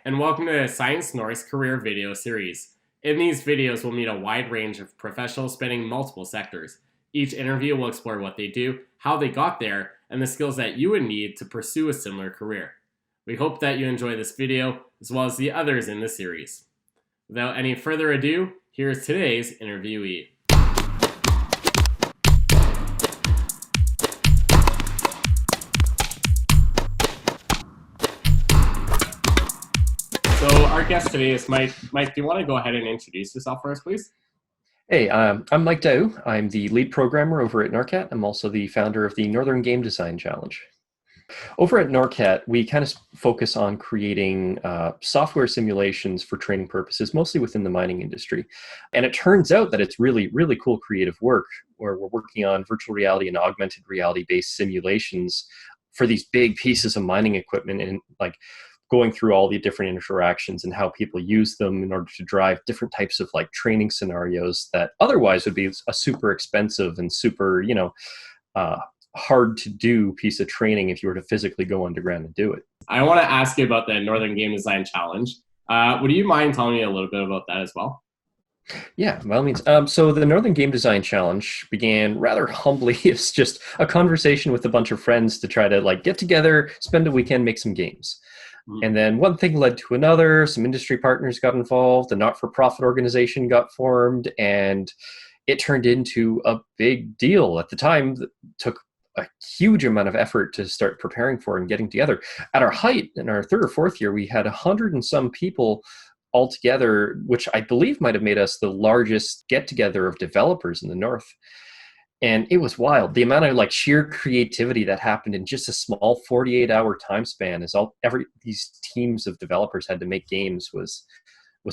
and welcome to the Science North's career video series. In these videos, we'll meet a wide range of professionals spanning multiple sectors. Each interview will explore what they do, how they got there, and the skills that you would need to pursue a similar career. We hope that you enjoy this video, as well as the others in the series. Without any further ado, here's today's interviewee. So our guest today is Mike. Mike, do you want to go ahead and introduce yourself for us, please? Hey, I'm Mike Daoust. I'm the lead programmer over at NORCAT. I'm also the founder of the Northern Game Design Challenge. Over at NORCAT, we kind of focus on creating software simulations for training purposes, mostly within the mining industry. And it turns out that it's really, really cool creative work where we're working on virtual reality and augmented reality-based simulations for these big pieces of mining equipment and going through all the different interactions and how people use them in order to drive different types of training scenarios that otherwise would be a super expensive and super, hard to do piece of training if you were to physically go underground and do it. I want to ask you about the Northern Game Design Challenge. Would you mind telling me a little bit about that as well? Yeah, by all means. So the Northern Game Design Challenge began rather humbly as just a conversation with a bunch of friends to try to get together, spend a weekend, make some games. And then one thing led to another, some industry partners got involved, a not-for-profit organization got formed, and it turned into a big deal. At the time, it took a huge amount of effort to start preparing for and getting together. At our height, in our third or fourth year, we had 100 and some people all together, which I believe might have made us the largest get-together of developers in the North. And it was wild. The amount of sheer creativity that happened in just a small 48-hour time span as these teams of developers had to make games was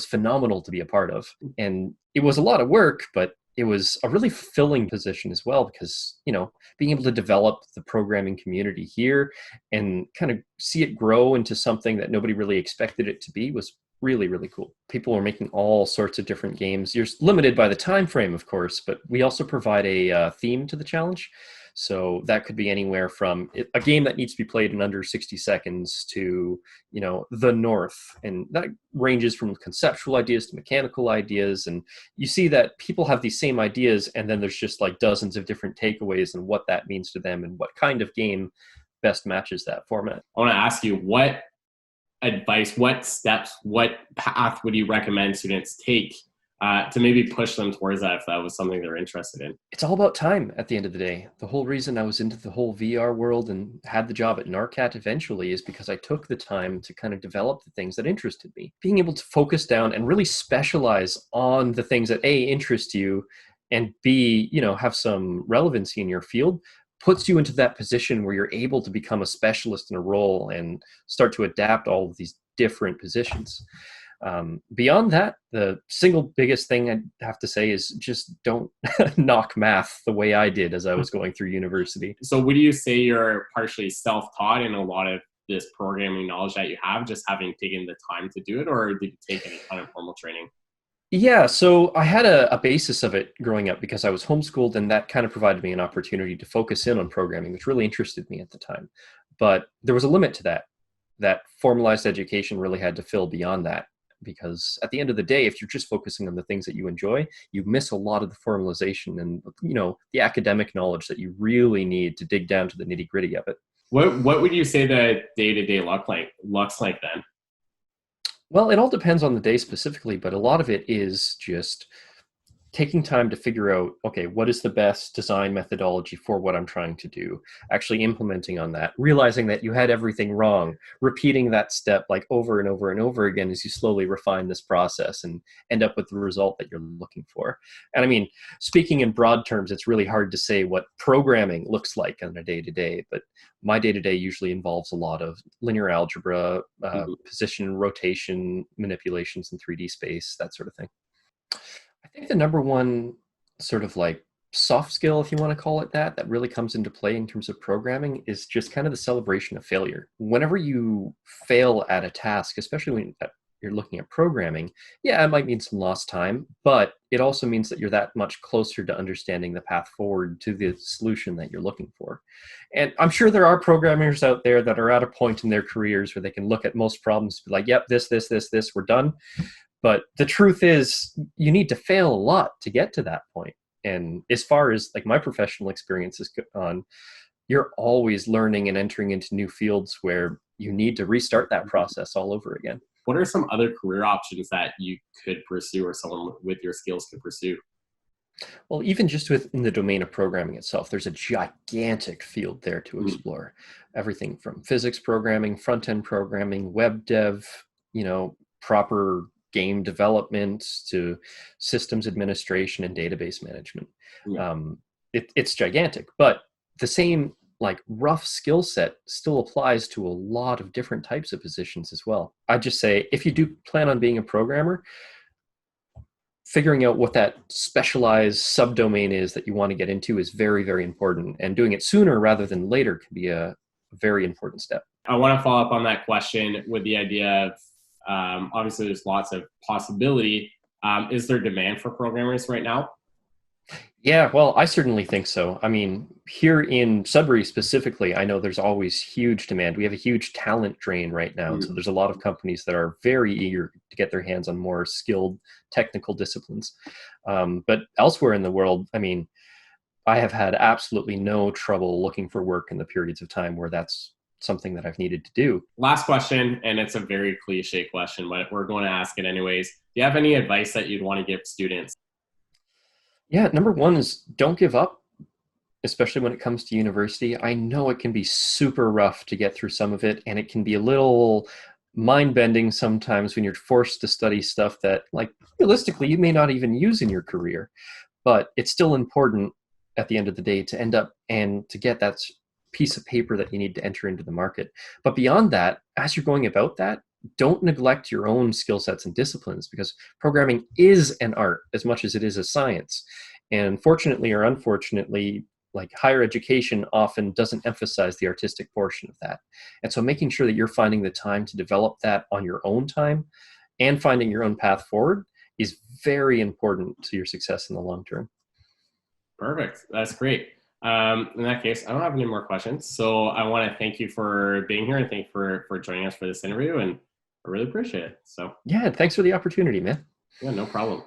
phenomenal to be a part of. And it was a lot of work, but it was a really fulfilling position as well because, being able to develop the programming community here and kind of see it grow into something that nobody really expected it to be was really, really cool. People are making all sorts of different games. You're limited by the time frame, of course, but we also provide a theme to the challenge. So that could be anywhere from a game that needs to be played in under 60 seconds to, the North. And that ranges from conceptual ideas to mechanical ideas. And you see that people have these same ideas, and then there's just dozens of different takeaways and what that means to them and what kind of game best matches that format. I want to ask you, what advice, what steps, what path would you recommend students take to maybe push them towards that if that was something they're interested in? It's all about time at the end of the day. The whole reason I was into the whole VR world and had the job at NORCAT eventually is because I took the time to kind of develop the things that interested me. Being able to focus down and really specialize on the things that A, interest you, and B, have some relevancy in your field puts you into that position where you're able to become a specialist in a role and start to adapt all of these different positions. Beyond that, the single biggest thing I'd have to say is just don't knock math the way I did as I was going through university. So would you say you're partially self-taught in a lot of this programming knowledge that you have, just having taken the time to do it, or did you take any kind of formal training? Yeah, so I had a basis of it growing up because I was homeschooled, and that kind of provided me an opportunity to focus in on programming, which really interested me at the time. But there was a limit to that. That formalized education really had to fill beyond that, because at the end of the day, if you're just focusing on the things that you enjoy, you miss a lot of the formalization and the academic knowledge that you really need to dig down to the nitty-gritty of it. What would you say the day-to-day looks like then? Well, it all depends on the day specifically, but a lot of it is just taking time to figure out, okay, what is the best design methodology for what I'm trying to do, actually implementing on that, realizing that you had everything wrong, repeating that step over and over and over again as you slowly refine this process and end up with the result that you're looking for. And I mean, speaking in broad terms, it's really hard to say what programming looks like on a day-to-day, but my day-to-day usually involves a lot of linear algebra, position, rotation, manipulations in 3D space, that sort of thing. I think the number one sort of soft skill, if you want to call it that really comes into play in terms of programming is just kind of the celebration of failure. Whenever you fail at a task, especially you're looking at programming, yeah, it might mean some lost time, but it also means that you're that much closer to understanding the path forward to the solution that you're looking for. And I'm sure there are programmers out there that are at a point in their careers where they can look at most problems and be like, yep, this, we're done. But the truth is, you need to fail a lot to get to that point. And as far as like my professional experience is on, you're always learning and entering into new fields where you need to restart that process all over again. What are some other career options that you could pursue or someone with your skills could pursue? Well, even just within the domain of programming itself, there's a gigantic field there to explore. Everything from physics programming, front end programming, web dev, proper game development to systems administration and database management. Yeah. It's gigantic, but the same like rough skill set still applies to a lot of different types of positions as well. I'd just say if you do plan on being a programmer, figuring out what that specialized subdomain is that you want to get into is very, very important. And doing it sooner rather than later can be a very important step. I want to follow up on that question with the idea of obviously there's lots of possibility. Is there demand for programmers right now? Yeah, well, I certainly think so. I mean, here in Sudbury specifically, I know there's always huge demand. We have a huge talent drain right now. So there's a lot of companies that are very eager to get their hands on more skilled technical disciplines. But elsewhere in the world, I mean, I have had absolutely no trouble looking for work in the periods of time where that's something that I've needed to do. Last question, and it's a very cliche question, but we're going to ask it anyways. Do you have any advice that you'd want to give students? Yeah, number one is don't give up, especially when it comes to university. I know it can be super rough to get through some of it, and it can be a little mind-bending sometimes when you're forced to study stuff that, like, realistically, you may not even use in your career. But it's still important at the end of the day to end up and to get that piece of paper that you need to enter into the market. But beyond that, as you're going about that, don't neglect your own skill sets and disciplines, because programming is an art as much as it is a science. And fortunately or unfortunately, like higher education often doesn't emphasize the artistic portion of that. And so making sure that you're finding the time to develop that on your own time and finding your own path forward is very important to your success in the long term. Perfect. That's great. In that case, I don't have any more questions. So I want to thank you for being here and thank you for joining us for this interview. And I really appreciate it. So Yeah, thanks for the opportunity, man. yeah, no problem.